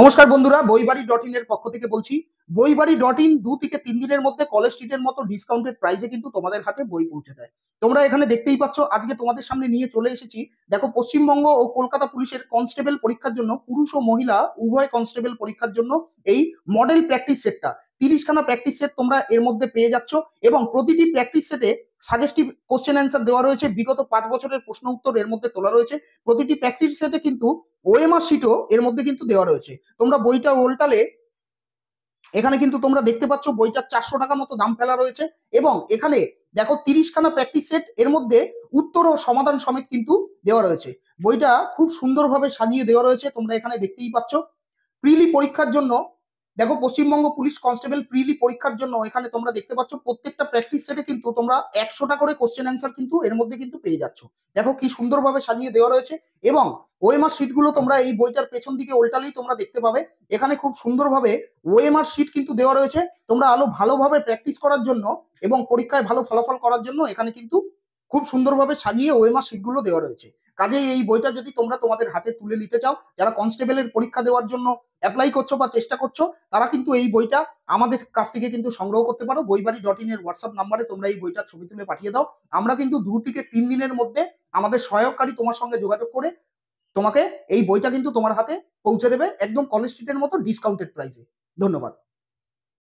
নমস্কার বন্ধুরা, বইবাড়ি.in এর পক্ষ থেকে বলছি। বইবাড়ি.in 2 থেকে 3 দিনের মধ্যে কলেজ স্ট্রিটের মতো ডিসকাউন্টেড প্রাইসে কিন্তু তোমাদের হাতে বই পৌঁছে দেয়। তোমরা এখানে দেখতেই পাচ্ছ, আজকে তোমাদের সামনে নিয়ে চলে এসেছি। দেখো, পশ্চিমবঙ্গ ও কলকাতা পুলিশের কনস্টেবল পরীক্ষার জন্য, পুরুষ ও মহিলা উভয় কনস্টেবল পরীক্ষার জন্য এই মডেল প্র্যাকটিস সেটটা 30 খানা প্র্যাকটিস সেট তোমরা এর মধ্যে পেয়ে যাচ্ছ। এবং প্রতিটি প্র্যাকটিস সেটে সাজেস্টিভ কোশ্চেন অ্যান্সার দেওয়া রয়েছে, বিগত 5 বছরের প্রশ্ন উত্তর এর মধ্যে তোলা রয়েছে। প্রতিটি প্র্যাকটিস সেটে কিন্তু ওএমআর শিটও এর মধ্যে কিন্তু দেওয়া রয়েছে। তোমরা বইটা উল্টালে এখানে কিন্তু তোমরা দেখতে পাচ্ছ বইটার 400 টাকা মতো দাম ফেলা রয়েছে। এবং এখানে দেখো 30 খানা প্র্যাকটিস সেট, এর মধ্যে উত্তর ও সমাধান সমেত কিন্তু দেওয়া রয়েছে। বইটা খুব সুন্দরভাবে সাজিয়ে দেওয়া রয়েছে, তোমরা এখানে দেখতেই পাচ্ছ। প্রিলি পরীক্ষার জন্য দেখো, পশ্চিমবঙ্গ পুলিশ কনস্টেবল প্রিলি পরীক্ষার জন্য এখানে তোমরা দেখতে পাচ্ছ প্রত্যেকটা প্র্যাকটিস সেটে কিন্তু তোমরা 100টা করে কোশ্চেন অ্যান্সার কিন্তু এর মধ্যে কিন্তু পেয়ে যাচ্ছ। দেখো কি সুন্দরভাবে সাজিয়ে দেওয়া রয়েছে। এবং ওএমআর শিটগুলো তোমরা এই বইটার পেছন দিকে উল্টালেই তোমরা দেখতে পাবে এখানে খুব সুন্দরভাবে ওএমআর শিট কিন্তু দেওয়া রয়েছে। তোমরা আরো ভালোভাবে প্র্যাকটিস করার জন্য এবং পরীক্ষায় ভালো ফলাফল করার জন্য এখানে কিন্তু খুব সুন্দরভাবে সাজিয়ে ওএমআর শিটগুলো দেওয়া রয়েছে। কাজেই এই বইটা যদি তোমরা তোমাদের হাতে তুলে নিতে চাও, যারা কনস্টেবলের পরীক্ষা দেওয়ার জন্য অ্যাপ্লাই করছো বা চেষ্টা করছো, তারা কিন্তু এই বইটা আমাদের কাছ থেকে কিন্তু সংগ্রহ করতে পারো। বইবাড়ি.in এর হোয়াটসঅ্যাপ নাম্বারে তোমরা এই বইটার ছবি তুলে পাঠিয়ে দাও। আমরা কিন্তু 2 থেকে 3 দিনের মধ্যে আমাদের সহায়ককারী তোমার সঙ্গে যোগাযোগ করে তোমাকে এই বইটা কিন্তু তোমার হাতে পৌঁছে দেবে একদম কলেজ স্ট্রিটের মতো ডিসকাউন্টেড প্রাইসে। ধন্যবাদ।